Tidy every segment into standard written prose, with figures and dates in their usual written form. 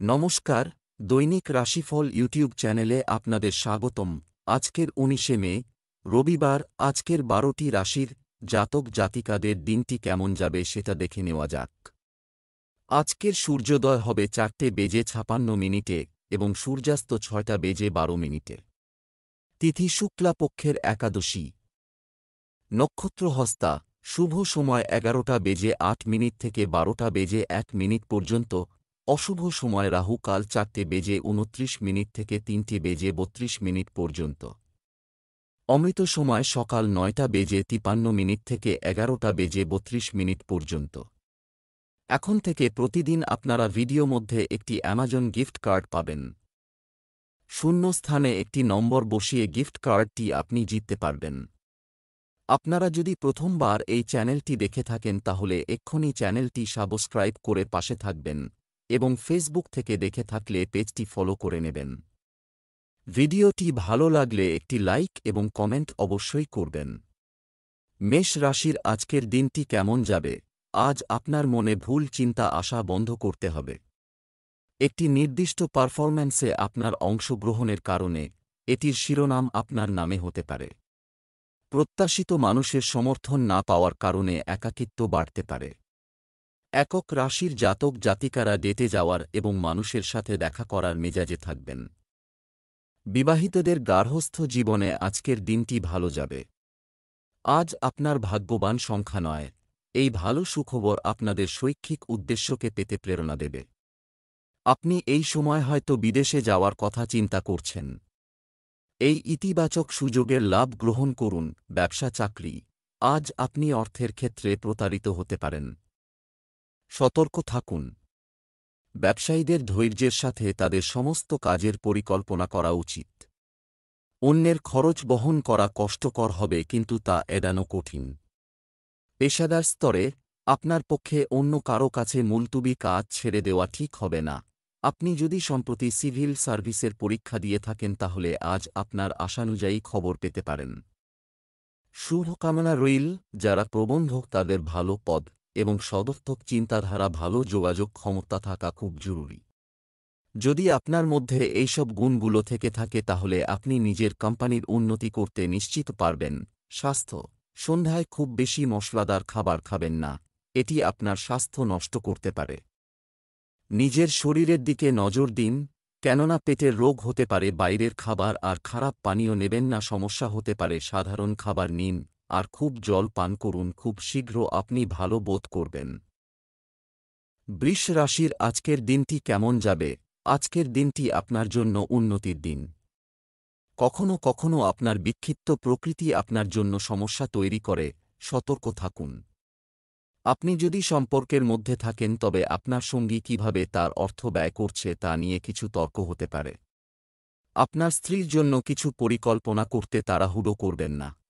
নমস্কার, দৈনিক রাশিফল ইউটিউব চ্যানেলে আপনাদের স্বাগতম। আজকের ১৯শে মে, রবিবার। আজকের ১২টি রাশির জাতক জাতিকাদের দিনটি কেমন যাবে সেটা দেখে নেওয়া যাক। আজকের সূর্যোদয় হবে ৪:৫৬ এবং সূর্যাস্ত ৬:১২। তিথি শুক্লা পক্ষের একাদশী। নক্ষত্র হস্তা। শুভ সময় ১১:০৮ থেকে ১২:০১ পর্যন্ত। অশুভ সময় রাহু কাল ৪:২৯ থেকে ৩:৩২ পর্যন্ত। অমৃত সময় সকাল ৯:৫৩ থেকে ১১:৩২ পর্যন্ত। এখন থেকে প্রতিদিন আপনারা ভিডিও মধ্যে একটি অ্যামাজন গিফট কার্ড পাবেন। শূন্য স্থানে একটি নম্বর বসিয়ে গিফট কার্ডটি আপনি জিততে পারবেন। আপনারা যদি প্রথমবার এই চ্যানেলটি দেখে থাকেন তাহলে এক্ষুনি চ্যানেলটি সাবস্ক্রাইব করে পাশে থাকবেন এবং ফেসবুক থেকে দেখে থাকলে পেজটি ফলো করে নেবেন। ভিডিওটি ভালো লাগলে একটি লাইক এবং কমেন্ট অবশ্যই করবেন। মেষ রাশির আজকের দিনটি কেমন যাবে? আজ আপনার মনে ভুল চিন্তা আসা বন্ধ করতে হবে। একটি নির্দিষ্ট পারফরম্যান্সে আপনার অংশগ্রহণের কারণে এটির শিরোনাম আপনার নামে হতে পারে। প্রত্যাশিত মানুষের সমর্থন না পাওয়ার কারণে একাকিত্ব বাড়তে পারে। একক রাশির জাতক জাতিকারা ডেটে যাওয়ার এবং মানুষের সাথে দেখা করার মেজাজে থাকবেন। বিবাহিতদের গার্হস্থ্য জীবনে আজকের দিনটি ভালো যাবে। আজ আপনার ভাগ্যবান সংখ্যা নয়। এই ভালো সুখবর আপনাদের শৈক্ষিক উদ্দেশ্যকে পেতে প্রেরণা দেবে। আপনি এই সময় হয়তো বিদেশে যাওয়ার কথা চিন্তা করছেন। এই ইতিবাচক সুযোগের লাভ গ্রহণ করুন। ব্যবসা চাকরি। আজ আপনি অর্থের ক্ষেত্রে প্রতারিত হতে পারেন। সতর্ক থাকুন। ব্যবসায়ীদের ধৈর্যের সাথে তাদের সমস্ত কাজের পরিকল্পনা করা উচিত। অন্যের খরচ বহন করা কষ্টকর হবে কিন্তু তা এড়ানো কঠিন। পেশাদার স্তরে আপনার পক্ষে অন্য কারো কাছে মুলতুবি কাজ ছেড়ে দেওয়া ঠিক হবে না। আপনি যদি সম্প্রতি সিভিল সার্ভিসের পরীক্ষা দিয়ে থাকেন তাহলে আজ আপনার আশানুযায়ী খবর পেতে পারেন। শুভকামনা রইল। যারা প্রবন্ধক তাদের ভালো পদ এবং সদর্থক চিন্তাধারা, ভালো যোগাযোগ ক্ষমতা থাকা খুব জরুরি। যদি আপনার মধ্যে এইসব গুণগুলো থেকে থাকে তাহলে আপনি নিজের কোম্পানির উন্নতি করতে নিশ্চিত পারবেন। স্বাস্থ্য। সন্ধ্যায় খুব বেশি মশলাদার খাবার খাবেন না, এটি আপনার স্বাস্থ্য নষ্ট করতে পারে। নিজের শরীরের দিকে নজর দিন, কেননা পেটের রোগ হতে পারে। বাইরের খাবার আর খারাপ পানীয় নেবেন না, সমস্যা হতে পারে। সাধারণ খাবার নিন আর খুব জল পান করুন, খুব শীঘ্র আপনি ভালো বোধ করবেন। বৃষ রাশির আজকের দিনটি কেমন যাবে? আজকের দিনটি আপনার জন্য উন্নতির দিন। কখনো কখনো আপনার বিক্ষিপ্ত প্রকৃতি আপনার জন্য সমস্যা তৈরি করে। সতর্ক থাকুন। আপনি যদি সম্পর্কের মধ্যে থাকেন তবে আপনার সঙ্গী কিভাবে তার অর্থ ব্যয় করছে তা নিয়ে কিছু তর্ক হতে পারে। আপনার স্ত্রীর জন্য কিছু পরিকল্পনা করতে তাড়াহুড়ো করবেন না।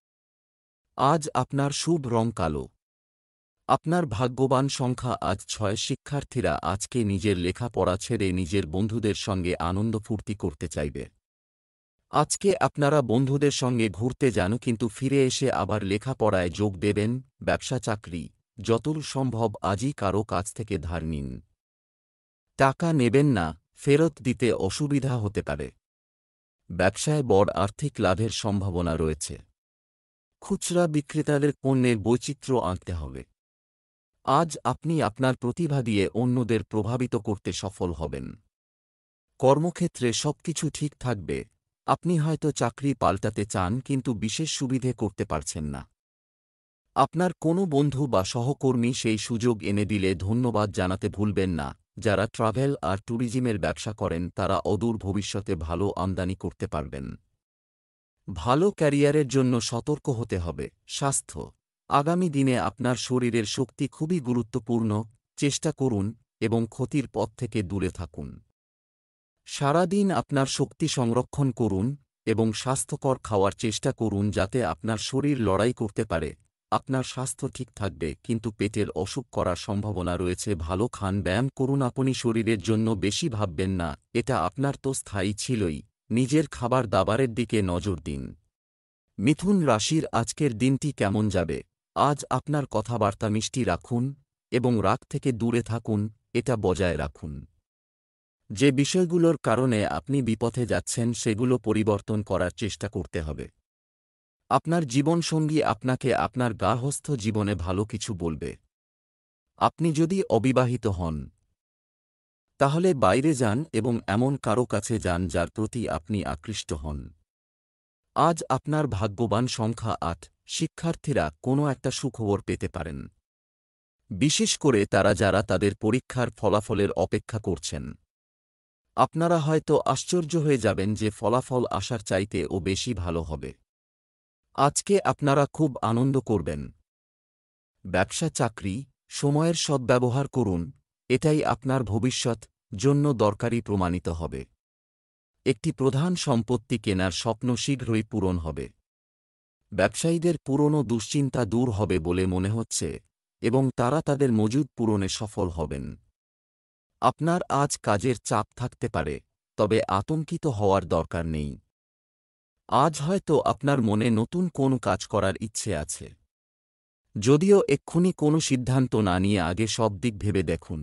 আজ আপনার শুভ রং কালো। আপনার ভাগ্যবান সংখ্যা আজ ৬। শিক্ষার্থীরা আজকে নিজের লেখাপড়া ছেড়ে নিজের বন্ধুদের সঙ্গে আনন্দ ফুর্তি করতে চাইবে। আজকে আপনারা বন্ধুদের সঙ্গে ঘুরতে যান কিন্তু ফিরে এসে আবার লেখাপড়ায় যোগ দেবেন। ব্যবসা চাকরি। যতদূর সম্ভব আজই কারো কাছ থেকে ধার নিন। টাকা নেবেন না, ফেরত দিতে অসুবিধা হতে পারে। ব্যবসায় বড় আর্থিক লাভের সম্ভাবনা রয়েছে। খুচরা বিক্রেতাদের পণ্যের বৈচিত্র্য আনতে হবে। আজ আপনি আপনার প্রতিভা দিয়ে অন্যদের প্রভাবিত করতে সফল হবেন। কর্মক্ষেত্রে সবকিছু ঠিক থাকবে। আপনি হয়তো চাকরি পাল্টাতে চান কিন্তু বিশেষ সুবিধে করতে পারছেন না। আপনার কোনো বন্ধু বা সহকর্মী সেই সুযোগ এনে দিলে ধন্যবাদ জানাতে ভুলবেন না। যারা ট্রাভেল আর ট্যুরিজমের ব্যবসা করেন তারা অদূর ভবিষ্যতে ভালো আমদানি করতে পারবেন। ভালো ক্যারিয়ারের জন্য সতর্ক হতে হবে। স্বাস্থ্য। আগামী দিনে আপনার শরীরের শক্তি খুবই গুরুত্বপূর্ণ। চেষ্টা করুন এবং ক্ষতির পথ থেকে দূরে থাকুন। সারাদিন আপনার শক্তি সংরক্ষণ করুন এবং স্বাস্থ্যকর খাওয়ার চেষ্টা করুন যাতে আপনার শরীর লড়াই করতে পারে। আপনার স্বাস্থ্য ঠিক থাকবে কিন্তু পেটের অসুখ করার সম্ভাবনা রয়েছে। ভালো খান, ব্যায়াম করুন। আপনি শরীরের জন্য বেশি ভাববেন না, এটা আপনার তো স্থায়ী ছিলই। নিজের খাবার দাবারের দিকে নজর দিন। মিথুন রাশির আজকের দিনটি কেমন যাবে? আজ আপনার কথাবার্তা মিষ্টি রাখুন এবং রাগ থেকে দূরে থাকুন, এটা বজায় রাখুন। যে বিষয়গুলোর কারণে আপনি বিপথে যাচ্ছেন সেগুলো পরিবর্তন করার চেষ্টা করতে হবে। আপনার জীবনসঙ্গী আপনাকে আপনার গার্হস্থ্য জীবনে ভালো কিছু বলবে। আপনি যদি অবিবাহিত হন, তাহলে বাইরে যান এবং এমন কারো কাছে যান যার প্রতি আপনি আকৃষ্ট হন। আজ আপনার ভাগ্যবান সংখ্যা ৮। শিক্ষার্থীরা কোনো একটা সুখবর পেতে পারেন, বিশেষ করে তারা যারা তাদের পরীক্ষার ফলাফলের অপেক্ষা করছেন। আপনারা হয়তো আশ্চর্য হয়ে যাবেন যে ফলাফল আসার চাইতেও বেশি ভালো হবে। আজকে আপনারা খুব আনন্দ করবেন। ব্যবসা চাকরি, সময়ের সদ্ব্যবহার করুন, এটাই আপনার ভবিষ্যৎ জন্য দরকারি প্রমাণিত হবে। একটি প্রধান সম্পত্তি কেনার স্বপ্ন শীঘ্রই পূরণ হবে। ব্যবসায়ীদের পুরনো দুশ্চিন্তা দূর হবে বলে মনে হচ্ছে এবং তারা তাদের মজুদ পূরণে সফল হবেন। আপনার আজ কাজের চাপ থাকতে পারে, তবে আতঙ্কিত হওয়ার দরকার নেই। আজ হয়তো আপনার মনে নতুন কোনো কাজ করার ইচ্ছে আছে। যদিও এক্ষুনি কোনো সিদ্ধান্ত না নিয়ে আগে সব দিক ভেবে দেখুন।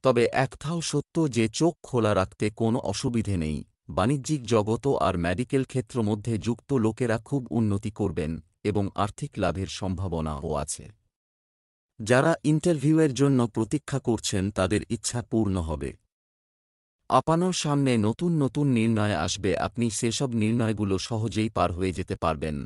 তবে একটাও সত্য যে চোখ খোলা রাখতে কোনো অসুবিধে নেই। বাণিজ্যিক জগত আর মেডিকেল ক্ষেত্র মধ্যে যুক্ত লোকেরা খুব উন্নতি করবেন এবং আর্থিক লাভের সম্ভাবনাও আছে। যারা ইন্টারভিউয়ের জন্য প্রতীক্ষা করছেন তাদের ইচ্ছা পূর্ণ হবে। আপনার সামনে নতুন নতুন নির্ণয় আসবে, আপনি সেসব নির্ণয়গুলো সহজেই পার হয়ে যেতে পারবেন।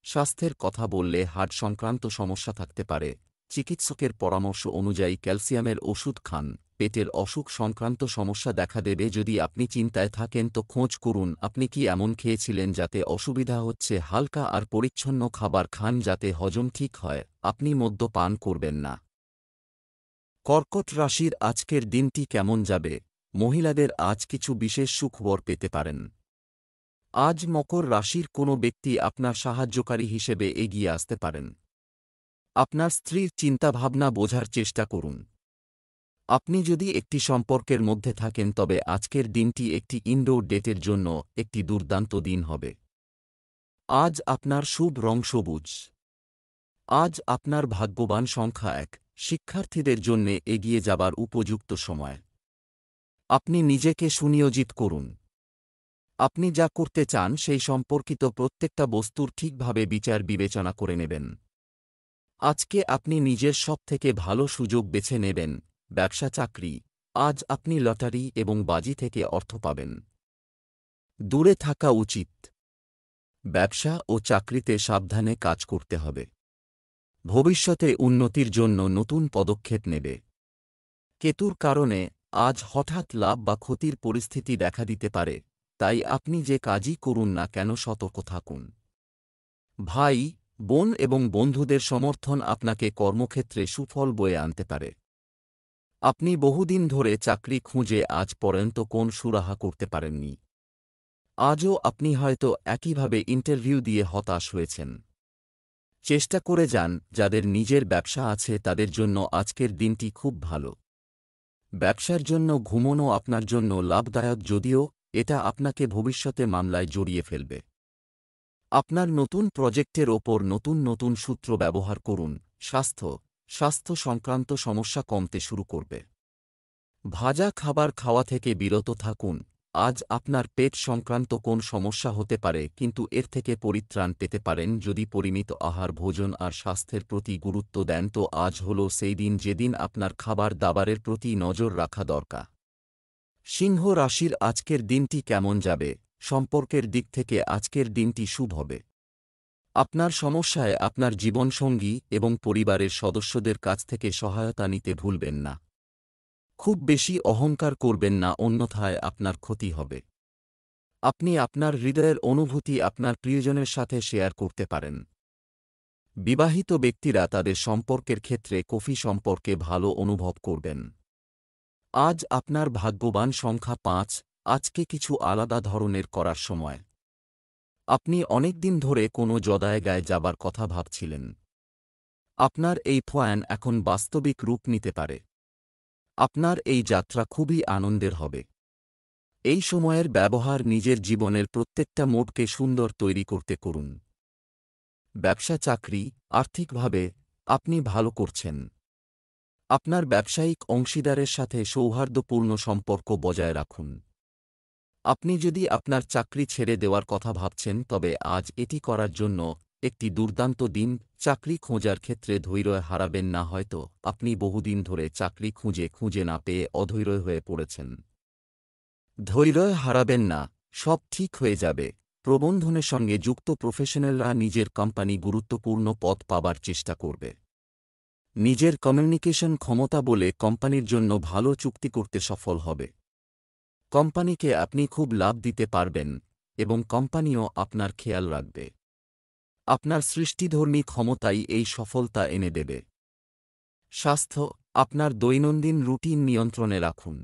স্বাস্থ্যের কথা বললে হার্ট সংক্রান্ত সমস্যা থাকতে পারে। চিকিৎসকের পরামর্শ অনুযায়ী ক্যালসিয়ামের ওষুধ খান। পেটের অসুখ সংক্রান্ত সমস্যা দেখা দেবে। যদি আপনি চিন্তায় থাকেন তো খোঁজ করুন আপনি কি এমন খেয়েছিলেন যাতে অসুবিধা হচ্ছে। হালকা আর পরিচ্ছন্ন খাবার খান যাতে হজম ঠিক হয়। আপনি মদ্যপান করবেন না। কর্কট রাশির আজকের দিনটি কেমন যাবে? মহিলাদের আজ কিছু বিশেষ সুখবর পেতে পারেন। আজ মকর রাশির কোনো ব্যক্তি আপনার সাহায্যকারী হিসেবে এগিয়ে আসতে পারেন। আপনার স্ত্রীর চিন্তাভাবনা বোঝার চেষ্টা করুন। আপনি যদি একটি সম্পর্কের মধ্যে থাকেন তবে আজকের দিনটি একটি ইনডোর ডেটের জন্য একটি দুর্দান্ত দিন হবে। আজ আপনার শুভ রং সবুজ। আজ আপনার ভাগ্যবান সংখ্যা ১। শিক্ষার্থীদের জন্যে এগিয়ে যাবার উপযুক্ত সময়। আপনি নিজেকে সুনিয়োজিত করুন। আপনি যা করতে চান সেই সম্পর্কিত প্রত্যেকটা বস্তুর ঠিকভাবে বিচার বিবেচনা করে নেবেন। আজকে আপনি নিজের সবথেকে ভালো সুযোগ বেছে নেবেন। ব্যবসা চাকরি, আজ আপনি লটারি এবং বাজি থেকে অর্থ পাবেন। দূরে থাকা উচিত। ব্যবসা ও চাকরিতে সাবধানে কাজ করতে হবে। ভবিষ্যতে উন্নতির জন্য নতুন পদক্ষেপ নেবে। কেতুর কারণে আজ হঠাৎ লাভ বা ক্ষতির পরিস্থিতি দেখা দিতে পারে, তাই আপনি যে কাজই করুন না কেন সতর্ক থাকুন। ভাই, বোন এবং বন্ধুদের সমর্থন আপনাকে কর্মক্ষেত্রে সুফল বয়ে আনতে পারে। আপনি বহুদিন ধরে চাকরি খুঁজে আজ পর্যন্ত কোন সুরাহা করতে পারেননি। আজও আপনি হয়তো একইভাবে ইন্টারভিউ দিয়ে হতাশ হয়েছেন। চেষ্টা করে যান। যাদের নিজের ব্যবসা আছে তাদের জন্য আজকের দিনটি খুব ভালো। ব্যবসার জন্য ঘুমোনো আপনার জন্য লাভদায়ক, যদিও এটা আপনাকে ভবিষ্যতে মামলায় জড়িয়ে ফেলবে। আপনার নতুন প্রজেক্টের ওপর নতুন নতুন সূত্র ব্যবহার করুন। স্বাস্থ্য সংক্রান্ত সমস্যা কমতে শুরু করবে। ভাজা খাবার খাওয়া থেকে বিরত থাকুন। আজ আপনার পেট সংক্রান্ত কোন সমস্যা হতে পারে, কিন্তু এর থেকে পরিত্রাণ পেতে পারেন যদি পরিমিত আহার, ভোজন আর স্বাস্থ্যের প্রতি গুরুত্ব দেন। তো আজ হল সেই দিন যেদিন আপনার খাবার দাবারের প্রতি নজর রাখা দরকার। সিংহ রাশির আজকের দিনটি কেমন যাবে? সম্পর্কের দিক থেকে আজকের দিনটি শুভ হবে। আপনার সমস্যায় আপনার জীবনসঙ্গী এবং পরিবারের সদস্যদের কাছ থেকে সহায়তা নিতে ভুলবেন না। খুব বেশি অহংকার করবেন না, অন্যথায় আপনার ক্ষতি হবে। আপনি আপনার হৃদয়ের অনুভূতি আপনার প্রিয়জনের সাথে শেয়ার করতে পারেন। বিবাহিত ব্যক্তিরা তাদের সম্পর্কের ক্ষেত্রে কফি সম্পর্কে ভালো অনুভব করবেন। আজ আপনার ভাগ্যবান সংখ্যা ৫। আজকে কিছু আলাদা ধরনের করার সময়। আপনি অনেকদিন ধরে কোনো জায়গায় যাবার কথা ভাবছিলেন। আপনার এই প্ল্যান এখন বাস্তবিক রূপ নিতে পারে। আপনার এই যাত্রা খুবই আনন্দের হবে। এই সময়ের ব্যবহার নিজের জীবনের প্রত্যেকটা মোড়কে সুন্দর তৈরি করতে করুন। ব্যবসা চাকরি, আর্থিকভাবে আপনি ভালো করছেন। আপনার ব্যবসায়িক অংশীদারের সাথে সৌহার্দ্যপূর্ণ সম্পর্ক বজায় রাখুন। আপনি যদি আপনার চাকরি ছেড়ে দেওয়ার কথা ভাবছেন তবে আজ এটি করার জন্য একটি দুর্দান্ত দিন। চাকরি খোঁজার ক্ষেত্রে ধৈর্য হারাবেন না। হয়তো আপনি বহুদিন ধরে চাকরি খুঁজে না পেয়ে অধৈর্য হয়ে পড়েছেন। ধৈর্য হারাবেন না, সব ঠিক হয়ে যাবে। প্রবন্ধনের সঙ্গে যুক্ত প্রফেশনালরা নিজের কোম্পানি গুরুত্বপূর্ণ পদ পাবার চেষ্টা করবে। নিজের কমিউনিকেশন ক্ষমতা বলে কোম্পানির জন্য ভালো চুক্তি করতে সফল হবে। কোম্পানিকে আপনি খুব লাভ দিতে পারবেন এবং কোম্পানিও আপনার খেয়াল রাখবে। আপনার সৃষ্টিধর্মী ক্ষমতাই এই সফলতা এনে দেবে। স্বাস্থ্য, আপনার দৈনন্দিন রুটিন নিয়ন্ত্রণে রাখুন।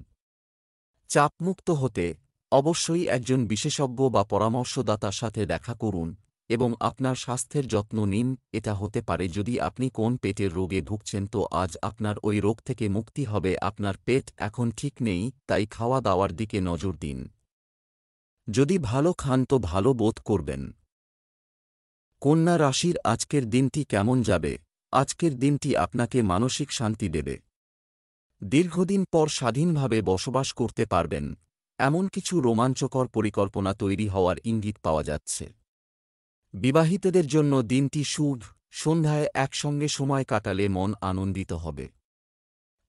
চাপমুক্ত হতে অবশ্যই একজন বিশেষজ্ঞ বা পরামর্শদাতার সাথে দেখা করুন এবং আপনার স্বাস্থ্যের যত্ন নিন। এটা হতে পারে যদি আপনি কোন পেটের রোগে ভুগছেন তো আজ আপনার ওই রোগ থেকে মুক্তি হবে। আপনার পেট এখন ঠিক নেই, তাই খাওয়া দাওয়ার দিকে নজর দিন। যদি ভালো খান তো ভালো বোধ করবেন। কন্যা রাশির আজকের দিনটি কেমন যাবে? আজকের দিনটি আপনাকে মানসিক শান্তি দেবে। দীর্ঘদিন পর স্বাধীনভাবে বসবাস করতে পারবেন এমন কিছু রোমাঞ্চকর পরিকল্পনা তৈরি হওয়ার ইঙ্গিত পাওয়া যাচ্ছে। বিবাহিতদের জন্য দিনটি শুভ। সন্ধ্যায় একসঙ্গে সময় কাটালে মন আনন্দিত হবে।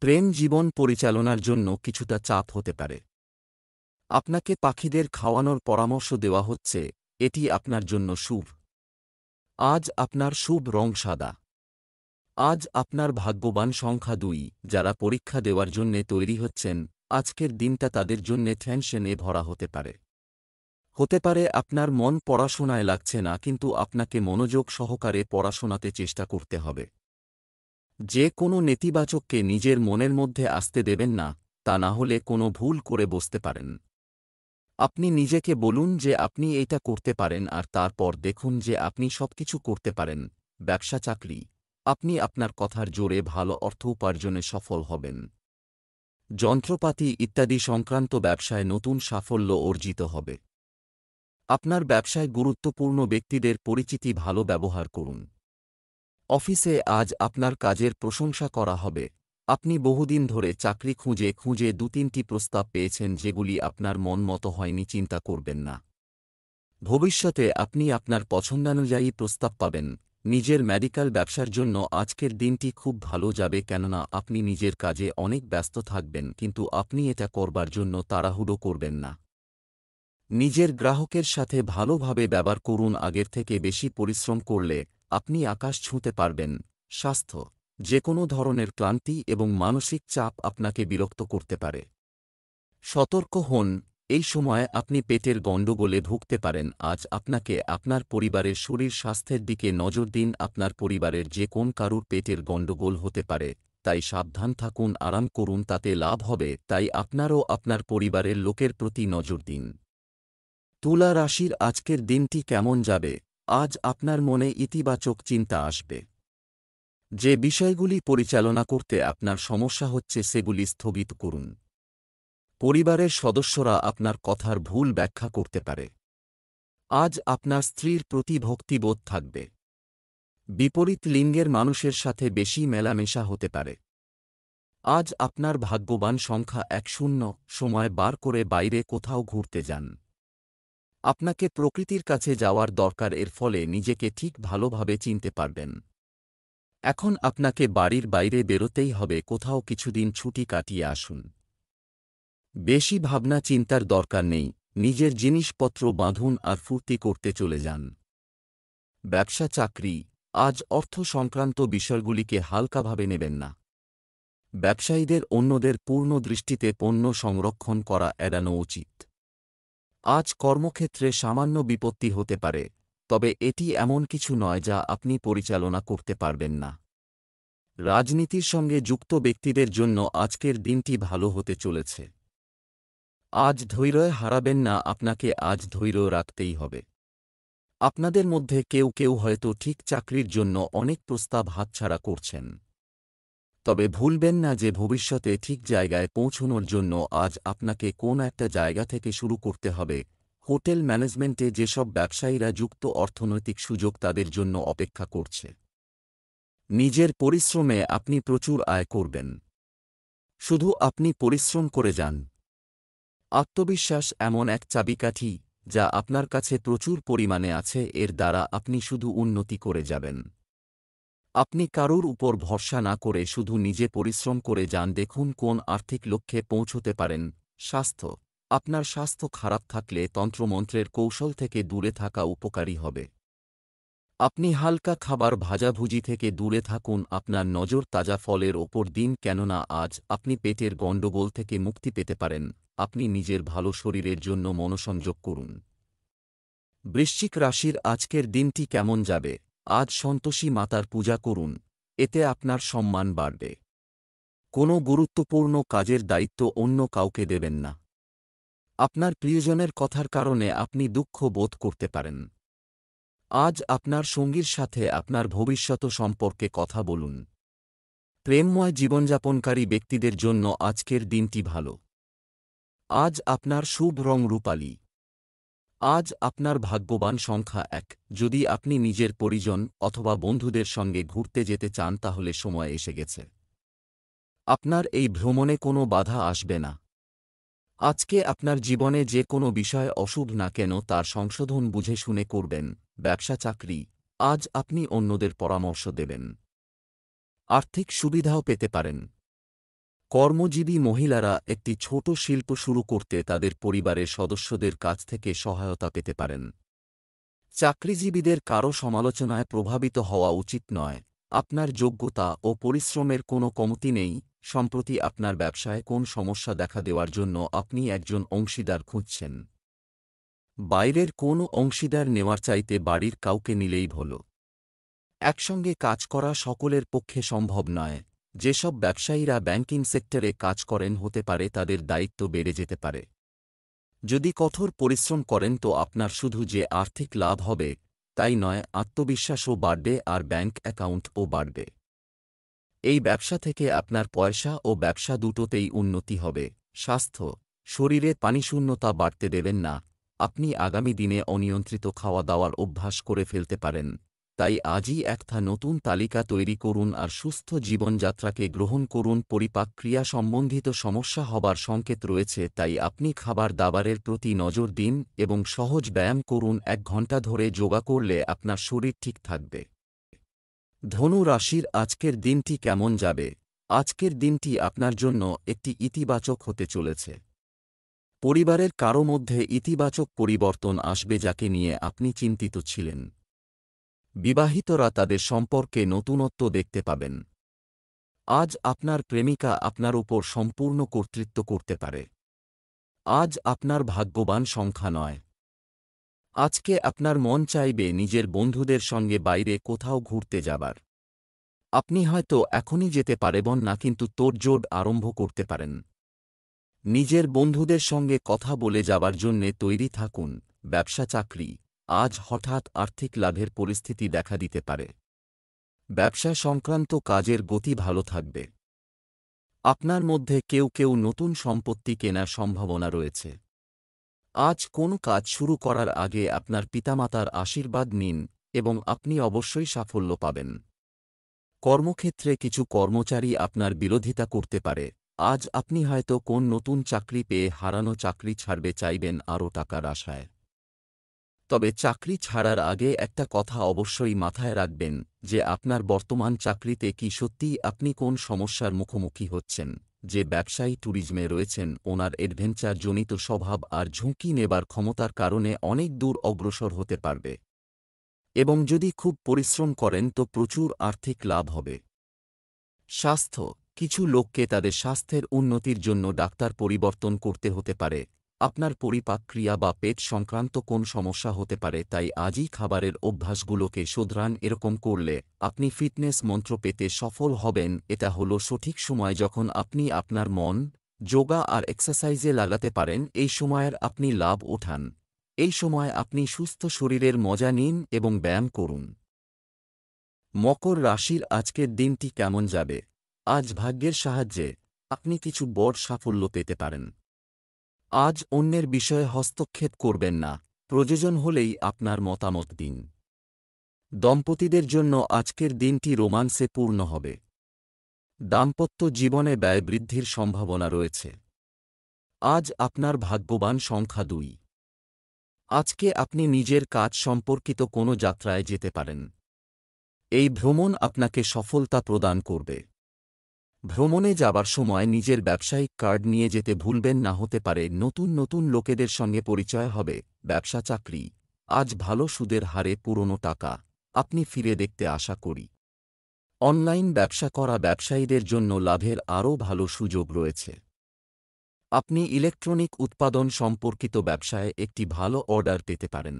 প্রেম জীবন পরিচালনার জন্য কিছুটা চাপ হতে পারে। আপনাকে পাখিদের খাওয়ানোর পরামর্শ দেওয়া হচ্ছে, এটি আপনার জন্য শুভ। আজ আপনার শুভ রং সাদা। আজ আপনার ভাগ্যবান সংখ্যা 2। যারা পরীক্ষা দেওয়ার জন্যে তৈরি হচ্ছেন, আজকের দিনটা তাদের জন্যে টেনশনে ভরা হতে পারে আপনার মন পড়াশোনায় লাগছে না, কিন্তু আপনাকে মনোযোগ সহকারে পড়াশোনাতে চেষ্টা করতে হবে। যে কোনো নেতিবাচককে নিজের মনের মধ্যে আসতে দেবেন না, তা না হলে কোনো ভুল করে বসতে পারেন। আপনি নিজেকে বলুন যে আপনি এটা করতে পারেন আর তারপর দেখুন যে আপনি সবকিছু করতে পারেন। ব্যবসা চাকরি, আপনি আপনার কথার জোরে ভালো অর্থ উপার্জনে সফল হবেন। যন্ত্রপাতি ইত্যাদি সংক্রান্ত ব্যবসায় নতুন সাফল্য অর্জিত হবে। আপনার ব্যবসায় গুরুত্বপূর্ণ ব্যক্তিদের পরিচিতি ভালো ব্যবহার করুন। অফিসে আজ আপনার কাজের প্রশংসা করা হবে। আপনি বহুদিন ধরে চাকরি খুঁজে 2-3টি প্রস্তাব পেয়েছেন যেগুলি আপনার মন মতো হয়নি। চিন্তা করবেন না। ভবিষ্যতে আপনি আপনার পছন্দানুযায়ী প্রস্তাব পাবেন। নিজের মেডিকেল ব্যবসার জন্য আজকের দিনটি খুব ভালো যাবে, কেননা আপনি নিজের কাজে অনেক ব্যস্ত থাকবেন, কিন্তু আপনি এটা করবার জন্য তাড়াহুড়ো করবেন না। নিজের গ্রাহকের সাথে ভালোভাবে ব্যবহার করুন। আগের থেকে বেশি পরিশ্রম করলে আপনি আকাশ ছুঁতে পারবেন। স্বাস্থ্য, যে কোনো ধরনের ক্লান্তি এবং মানসিক চাপ আপনাকে বিরক্ত করতে পারে। সতর্ক হন, এই সময় আপনি পেটের গণ্ডগোলে ভুগতে পারেন। আজ আপনাকে আপনার পরিবারের শরীর স্বাস্থ্যের দিকে নজর দিন। আপনার পরিবারের যে কোন কারুর পেটের গণ্ডগোল হতে পারে, তাই সাবধান থাকুন, আরাম করুন, তাতে লাভ হবে। তাই আপনারও আপনার পরিবারের লোকের প্রতি নজর দিন। তুলা রাশির আজকের দিনটি কেমন যাবে? আজ আপনার মনে ইতিবাচক চিন্তা আসবে। যে বিষয়গুলি পরিচালনা করতে আপনার সমস্যা হচ্ছে সেগুলি স্থগিত করুন। পরিবারের সদস্যরা আপনার কথার ভুল ব্যাখ্যা করতে পারে। আজ আপনার স্ত্রীর প্রতি ভক্তিবোধ থাকবে। বিপরীত লিঙ্গের মানুষের সাথে বেশি মেলামেশা হতে পারে। আজ আপনার ভাগ্যবান সংখ্যা 10। সময় বার করে বাইরে কোথাও ঘুরতে যান। আপনাকে প্রকৃতির কাছে যাওয়ার দরকার, এর ফলে নিজেকে ঠিক ভালোভাবে চিনতে পারবেন। এখন আপনাকে বাড়ির বাইরে বেরোতেই হবে, কোথাও কিছুদিন ছুটি কাটিয়ে আসুন। বেশি ভাবনা চিন্তার দরকার নেই, নিজের জিনিসপত্র বাঁধুন আর ফুর্তি করতে চলে যান। ব্যবসা চাকরি, আজ অর্থ সংক্রান্ত বিষয়গুলিকে হালকাভাবে নেবেন না। ব্যবসায়ীদের অন্যদের পূর্ণ দৃষ্টিতে পণ্য সংরক্ষণ করা এড়ানো উচিত। আজ কর্মক্ষেত্রে সামান্য বিপত্তি হতে পারে, তবে এটি এমন কিছু নয় যা আপনি পরিচালনা করতে পারবেন না। রাজনীতির সঙ্গে যুক্ত ব্যক্তিদের জন্য আজকের দিনটি ভালো হতে চলেছে। আজ ধৈর্য হারাবেন না, আপনাকে আজ ধৈর্য রাখতেই হবে। আপনাদের মধ্যে কেউ হয়তো ঠিক চাকরির জন্য অনেক প্রস্তাব হাতছাড়া করছেন। তবে ভুলবেন না যে ভবিষ্যতে ঠিক জায়গায় পৌঁছনোর জন্য আজ আপনাকে কোন একটা জায়গা থেকে শুরু করতে হবে। হোটেল ম্যানেজমেন্টে যেসব ব্যবসায়ীরা যুক্ত, অর্থনৈতিক সুযোগ তাদের জন্য অপেক্ষা করছে। নিজের পরিশ্রমে আপনি প্রচুর আয় করবেন। শুধু আপনি পরিশ্রম করে যান। আত্মবিশ্বাস এমন এক চাবিকাঠি যা আপনার কাছে প্রচুর পরিমাণে আছে, এর দ্বারা আপনি শুধু উন্নতি করে যাবেন। আপনি কারুর উপর ভরসা না করে শুধু নিজে পরিশ্রম করে যান, দেখুন কোন আর্থিক লক্ষ্যে পৌঁছতে পারেন। স্বাস্থ্য। আপনার স্বাস্থ্য খারাপ থাকলে তন্ত্রমন্ত্রের কৌশল থেকে দূরে থাকা উপকারী হবে। আপনি হালকা খাবার ভাজাভুজি থেকে দূরে থাকুন, আপনার নজর তাজা ফলের ওপর দিন, কেননা আজ আপনি পেটের গণ্ডগোল থেকে মুক্তি পেতে পারেন। আপনি নিজের ভালো শরীরের জন্য মনোসংযোগ করুন। বৃশ্চিক রাশির আজকের দিনটি কেমন যাবে? আজ সন্তোষী মাতার পূজা করুন, এতে আপনার সম্মান বাড়বে। কোনো গুরুত্বপূর্ণ কাজের দায়িত্ব অন্য কাউকে দেবেন না। আপনার প্রিয়জনের কথার কারণে আপনি দুঃখ বোধ করতে পারেন। আজ আপনার সঙ্গীর সাথে আপনার ভবিষ্যৎ সম্পর্কে কথা বলুন। প্রেমময় জীবনযাপনকারী ব্যক্তিদের জন্য আজকের দিনটি ভালো। আজ আপনার শুভ রং রূপালী। আজ আপনার ভাগ্যবান সংখ্যা 1। যদি আপনি নিজের পরিজন অথবা বন্ধুদের সঙ্গে ঘুরতে যেতে চান তাহলে সময় এসে গেছে। আপনার এই ভ্রমণে কোনো বাধা আসবে না। আজকে আপনার জীবনে যে কোনো বিষয় অশুভ না কেন তার সংশোধন বুঝে শুনে করবেন। ব্যবসা চাকরি। আজ আপনি অন্যদের পরামর্শ দেবেন। আর্থিক সুবিধাও পেতে পারেন। কর্মজীবী মহিলারা একটি ছোট শিল্প শুরু করতে তাদের পরিবারের সদস্যদের কাছ থেকে সহায়তা পেতে পারেন। চাকরিজীবীদের কারও সমালোচনায় প্রভাবিত হওয়া উচিত নয়। আপনার যোগ্যতা ও পরিশ্রমের কোনো কমতি নেই। সম্প্রতি আপনার ব্যবসায় কোন সমস্যা দেখা দেওয়ার জন্য আপনি একজন অংশীদার খুঁজছেন। বাইরের কোনো অংশীদার নেওয়ার চাইতে বাড়ির কাউকে নিলেই ভালো। একসঙ্গে কাজ করা সকলের পক্ষে সম্ভব নয়। যেসব ব্যবসায়ীরা ব্যাংকিং সেক্টরে কাজ করেন হতে পারে তাদের দায়িত্ব বেড়ে যেতে পারে। যদি কঠোর পরিশ্রম করেন তো আপনার শুধু যে আর্থিক লাভ হবে তাই নয়, আত্মবিশ্বাসও বাড়বে আর ব্যাংক অ্যাকাউন্টও বাড়বে। এই ব্যবসা থেকে আপনার পয়সা ও ব্যবসা দুটোতেই উন্নতি হবে। স্বাস্থ্য। শরীরে পানিশূন্যতা বাড়তে দেবেন না। আপনি আগামী দিনে অনিয়ন্ত্রিত খাওয়া দাওয়ার অভ্যাস করে ফেলতে পারেন। তাই আজই একটা নতুন তালিকা তৈরি করুন আর সুস্থ জীবনযাত্রাকে গ্রহণ করুন। পরিপাক ক্রিয়া সম্বন্ধিত সমস্যা হবার সংকেত রয়েছে, তাই আপনি খাবার দাবারের প্রতি নজর দিন এবং সহজ ব্যায়াম করুন। 1 ঘন্টা ধরে যোগা করলে আপনার শরীর ঠিক থাকবে। ধনু রাশির আজকের দিনটি কেমন যাবে? আজকের দিনটি আপনার জন্য একটি ইতিবাচক হতে চলেছে। পরিবারের কারও মধ্যে ইতিবাচক পরিবর্তন আসবে যাকে নিয়ে আপনি চিন্তিত ছিলেন। বিবাহিতরা তাদের সম্পর্কে নতুনত্ব দেখতে পাবেন। আজ আপনার প্রেমিকা আপনার উপর সম্পূর্ণ কর্তৃত্ব করতে পারে। আজ আপনার ভাগ্যবান সংখ্যা 9। আজকে আপনার মন চাইবে নিজের বন্ধুদের সঙ্গে বাইরে কোথাও ঘুরতে যাবার। আপনি হয়তো এখনই যেতে পারবেন না, কিন্তু তোড়জোড় আরম্ভ করতে পারেন। নিজের বন্ধুদের সঙ্গে কথা বলে যাবার জন্যে তৈরি থাকুন। ব্যবসা চাকরি। আজ হঠাৎ আর্থিক লাভের পরিস্থিতি দেখা দিতে পারে। ব্যবসা সংক্রান্ত কাজের গতি ভালো থাকবে। আপনার মধ্যে কেউ কেউ নতুন সম্পত্তি কেনার সম্ভাবনা রয়েছে। আজ কোনো কাজ শুরু করার আগে আপনার পিতামাতার আশীর্বাদ নিন এবং আপনি অবশ্যই সাফল্য পাবেন। কর্মক্ষেত্রে কিছু কর্মচারী আপনার বিরোধিতা করতে পারে। আজ আপনি হয়তো কোন নতুন চাকরি পেয়ে হারানো চাকরি ছাড়বে চাইবেন আরও টাকার আশায়। তবে চাকরি ছাড়ার আগে একটা কথা অবশ্যই মাথায় রাখবেন যে আপনার বর্তমান চাকরিতে কি সত্যিই আপনি কোন সমস্যার মুখোমুখি হচ্ছেন। যে ব্যবসায়ী ট্যুরিজমে রয়েছেন ওনার অ্যাডভেঞ্চার জনিত স্বভাব আর ঝুঁকি নেবার ক্ষমতার কারণে অনেক দূর অগ্রসর হতে পারবে এবং যদি খুব পরিশ্রম করেন তো প্রচুর আর্থিক লাভ হবে। স্বাস্থ্য। কিছু লোককে তাদের স্বাস্থ্যের উন্নতির জন্য ডাক্তার পরিবর্তন করতে হতে পারে। আপনার পরিপাক ক্রিয়া বা পেট সংক্রান্ত কোন সমস্যা হতে পারে, তাই আজই খাবারের অভ্যাসগুলোকে শোধরান। এরকম করলে আপনি ফিটনেস মন্ত্র পেতে সফল হবেন। এটা হলো সঠিক সময় যখন আপনি আপনার মন যোগা আর এক্সারসাইজে লাগাতে পারেন। এই সময়ের আপনি লাভ ওঠান। এই সময় আপনি সুস্থ শরীরের মজা নিন এবং ব্যায়াম করুন। মকর রাশির আজকের দিনটি কেমন যাবে? আজ ভাগ্যের সাহায্যে আপনি কিছু বড় সাফল্য পেতে পারেন। আজ অন্যের বিষয়ে হস্তক্ষেপ করবেন না। প্রয়োজন হলেই আপনার মতামত দিন। দম্পতিদের জন্য আজকের দিনটি রোমান্সে পূর্ণ হবে। দাম্পত্য জীবনে ব্যয় বৃদ্ধির সম্ভাবনা রয়েছে। আজ আপনার ভাগ্যবান সংখ্যা 2। আজকে আপনি নিজের কাজ সম্পর্কিত কোনো যাত্রায় যেতে পারেন। এই ভ্রমণ আপনাকে সফলতা প্রদান করবে। ভ্রমণে যাবার সময় নিজের ব্যবসায়িক কার্ড নিয়ে যেতে ভুলবেন না, হতে পারে নতুন নতুন লোকেদের সঙ্গে পরিচয় হবে। ব্যবসা চাকরি, আজ ভালো সুদের হারে পুরনো টাকা আপনি ফিরে দেখতে আশা করি। অনলাইন ব্যবসা করা ব্যবসায়ীদের জন্য লাভের আরও ভালো সুযোগ রয়েছে। আপনি ইলেকট্রনিক উৎপাদন সম্পর্কিত ব্যবসায় একটি ভালো অর্ডার পেতে পারেন।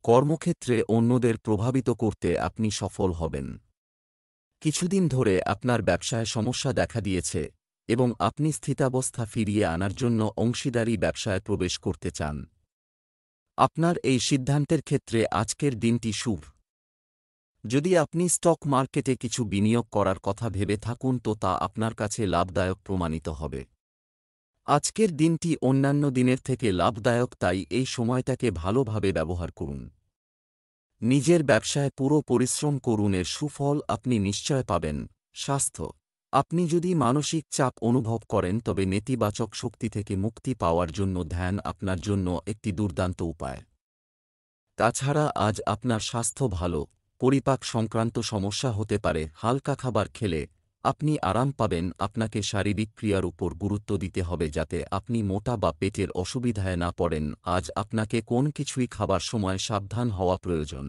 কর্মক্ষেত্রে অন্যদের প্রভাবিত করতে আপনি সফল হবেন। কিছুদিন ধরে আপনার ব্যবসায় সমস্যা দেখা দিয়েছে এবং আপনি স্থিতাবস্থা ফিরিয়ে আনার জন্য অংশীদারি ব্যবসায় প্রবেশ করতে চান। আপনার এই সিদ্ধান্তের ক্ষেত্রে আজকের দিনটি শুভ। যদি আপনি স্টক মার্কেটে কিছু বিনিয়োগ করার কথা ভেবে থাকুন তো তা আপনার কাছে লাভদায়ক প্রমাণিত হবে। আজকের দিনটি অন্যান্য দিনের থেকে লাভদায়ক, তাই এই সময়টাকে ভালোভাবে ব্যবহার করুন। নিজের ব্যবসায় পুরো পরিশ্রম করুন, এর সুফল আপনি নিশ্চয় পাবেন। স্বাস্থ্য, আপনি যদি মানসিক চাপ অনুভব করেন তবে নেতিবাচক শক্তি থেকে মুক্তি পাওয়ার জন্য ধ্যান আপনার জন্য একটি দুর্দান্ত উপায়। তাছাড়া আজ আপনার স্বাস্থ্য ভালো, পরিপাক সংক্রান্ত সমস্যা হতে পারে। হালকা খাবার খেলে আপনি আরাম পাবেন। আপনাকে শারীরিক ক্রিয়ার উপর গুরুত্ব দিতে হবে যাতে আপনি মোটা বা পেটের অসুবিধায় না পড়েন। আজ আপনাকে কোন কিছুই খাবার সময় সাবধান হওয়া প্রয়োজন।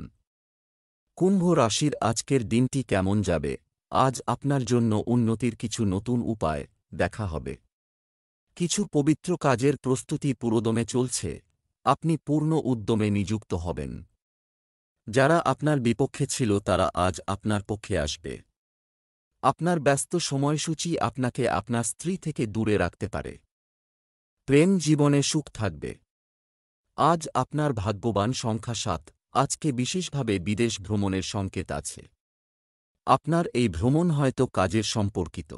কুম্ভ রাশির আজকের দিনটি কেমন যাবে? আজ আপনার জন্য উন্নতির কিছু নতুন উপায় দেখা হবে। কিছু পবিত্র কাজের প্রস্তুতি পুরোদমে চলছে। আপনি পূর্ণ উদ্যমে নিযুক্ত হবেন। যারা আপনার বিপক্ষে ছিল তারা আজ আপনার পক্ষে আসবে। আপনার ব্যস্ত সময়সূচি আপনাকে আপনার স্ত্রী থেকে দূরে রাখতে পারে। প্রেম জীবনে সুখ থাকবে। আজ আপনার ভাগ্যবান সংখ্যা 7। আজকে বিশেষভাবে বিদেশ ভ্রমণের সংকেত আছে। আপনার এই ভ্রমণ হয়তো কাজের সম্পর্কিত।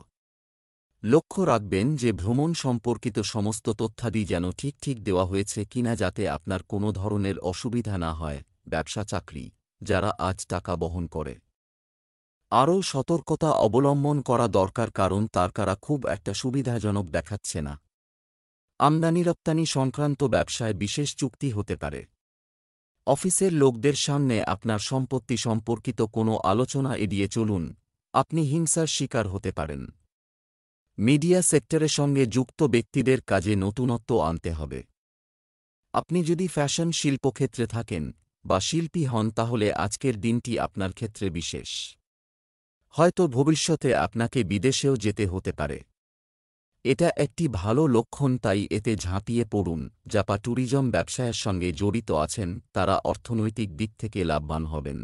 লক্ষ্য রাখবেন যে ভ্রমণ সম্পর্কিত সমস্ত তথ্যাদি যেন ঠিক দেওয়া হয়েছে কিনা যাতে আপনার কোনো ধরনের অসুবিধা না হয়। ব্যবসা চাকরি, যারা আজ টাকা বহন করে আরও সতর্কতা অবলম্বন করা দরকার, কারণ তারকারা খুব একটা সুবিধাজনক দেখাচ্ছে না। আমদানি রপ্তানি সংক্রান্ত ব্যবসায় বিশেষ চুক্তি হতে পারে। অফিসের লোকদের সামনে আপনার সম্পত্তি সম্পর্কিত কোনো আলোচনা এড়িয়ে চলুন, আপনি হিংসার শিকার হতে পারেন। মিডিয়া সেক্টরের সঙ্গে যুক্ত ব্যক্তিদের কাজে নতুনত্ব আনতে হবে। আপনি যদি ফ্যাশন শিল্পক্ষেত্রে থাকেন বা শিল্পী হন তাহলে আজকের দিনটি আপনার ক্ষেত্রে বিশেষ। হয়তো ভবিষ্যতে আপনাকে বিদেশেও যেতে হতে পারে। এটা একটি ভালো লক্ষণ, তাই এতে ঝাঁপিয়ে পড়ুন। যারা ট্যুরিজম ব্যবসায়ের সঙ্গে জড়িত আছেন তারা অর্থনৈতিক দিক থেকে লাভবান হবেন।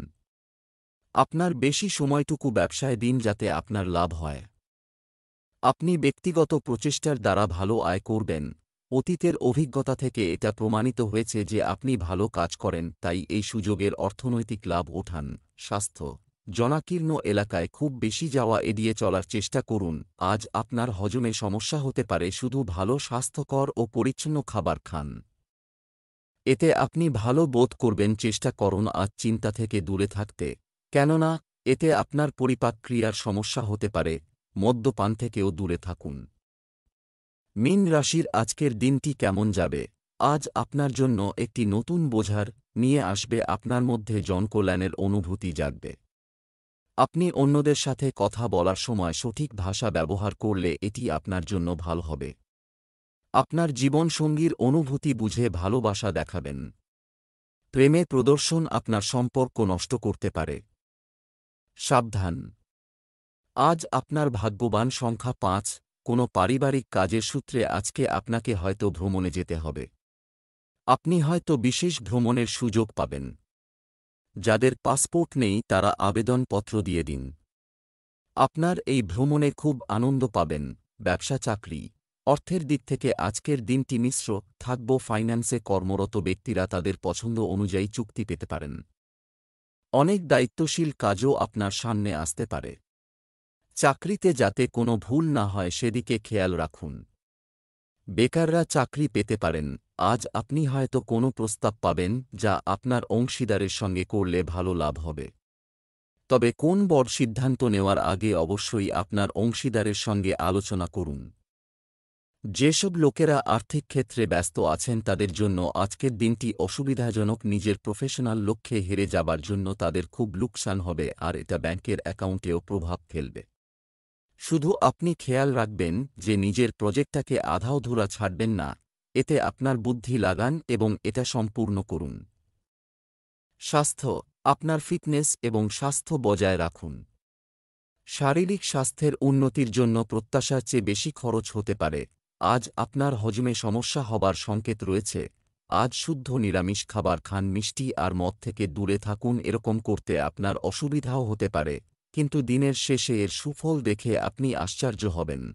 আপনার বেশি সময়টুকু ব্যবসায় দিন যাতে আপনার লাভ হয়। আপনি ব্যক্তিগত প্রচেষ্টার দ্বারা ভালো আয় করবেন। অতীতের অভিজ্ঞতা থেকে এটা প্রমাণিত হয়েছে যে আপনি ভালো কাজ করেন, তাই এই সুযোগের অর্থনৈতিক লাভ ওঠান। স্বাস্থ্য, জনাকীর্ণ এলাকায় খুব বেশি যাওয়া এড়িয়ে চলার চেষ্টা করুন। আজ আপনার হজমে সমস্যা হতে পারে, শুধু ভালো স্বাস্থ্যকর ও পরিচ্ছন্ন খাবার খান। এতে আপনি ভালো বোধ করবেন। চেষ্টা করুন আজ চিন্তা থেকে দূরে থাকতে, কেননা এতে আপনার পরিপাক ক্রিয়ার সমস্যা হতে পারে। মদ্যপান থেকেও দূরে থাকুন। মীন রাশির আজকের দিনটি কেমন যাবে? আজ আপনার জন্য একটি নতুন বোঝার নিয়ে আসবে। আপনার মধ্যে জনকল্যাণের অনুভূতি জাগবে। আপনি অন্যদের সাথে কথা বলার সময় সঠিক ভাষা ব্যবহার করলে এটি আপনার জন্য ভালো হবে। আপনার জীবনসঙ্গীর অনুভূতি বুঝে ভালোবাসা দেখাবেন। প্রেমে প্রদর্শন আপনার সম্পর্ক নষ্ট করতে পারে। সাবধান, আজ আপনার ভাগ্যবান সংখ্যা 5। কোনো পারিবারিক কাজের সূত্রে আজকে আপনাকে হয়তো ভ্রমণে যেতে হবে। আপনি হয়তো বিশেষ ভ্রমণের সুযোগ পাবেন। যাদের পাসপোর্ট নেই তারা আবেদনপত্র দিয়ে দিন। আপনার এই ভ্রমণে খুব আনন্দ পাবেন। ব্যবসা চাকরি, অর্থের দিক থেকে আজকের দিনটি মিশ্র থাকবে। ফাইন্যান্সে কর্মরত ব্যক্তিরা তাদের পছন্দ অনুযায়ী চুক্তি পেতে পারেন। অনেক দায়িত্বশীল কাজও আপনার সামনে আসতে পারে। চাকরিতে যাতে কোনো ভুল না হয় সেদিকে খেয়াল রাখুন। বেকাররা চাকরি পেতে পারেন। আজ আপনি হয়তো কোনো প্রস্তাব পাবেন যা আপনার অংশীদারের সঙ্গে করলে ভালো লাভ হবে। তবে কোন বড় সিদ্ধান্ত নেওয়ার আগে অবশ্যই আপনার অংশীদারের সঙ্গে আলোচনা করুন। যেসব লোকেরা আর্থিক ক্ষেত্রে ব্যস্ত আছেন তাদের জন্য আজকের দিনটি অসুবিধাজনক। নিজের প্রফেশনাল লক্ষ্যে হেরে যাবার জন্য তাদের খুব লোকসান হবে, আর এটা ব্যাংকের অ্যাকাউন্টেও প্রভাব ফেলবে। শুধু আপনি খেয়াল রাখবেন যে নিজের প্রজেক্টটাকে আধা-অধুরা ছাড়বেন না, এতে আপনার বুদ্ধি লাগান এবং এটা সম্পূর্ণ করুন। স্বাস্থ্য, আপনার ফিটনেস এবং স্বাস্থ্য বজায় রাখুন। শারীরিক স্বাস্থ্যের উন্নতির জন্য প্রত্যাশার চেয়ে বেশি খরচ হতে পারে। আজ আপনার হজমে সমস্যা হবার সংকেত রয়েছে। আজ শুদ্ধ নিরামিষ খাবার খান, মিষ্টি আর মদ থেকে দূরে থাকুন। এরকম করতে আপনার অসুবিধাও হতে পারে, কিন্তু দিনের শেষে এর সুফল দেখে আপনি আশ্চর্য হবেন।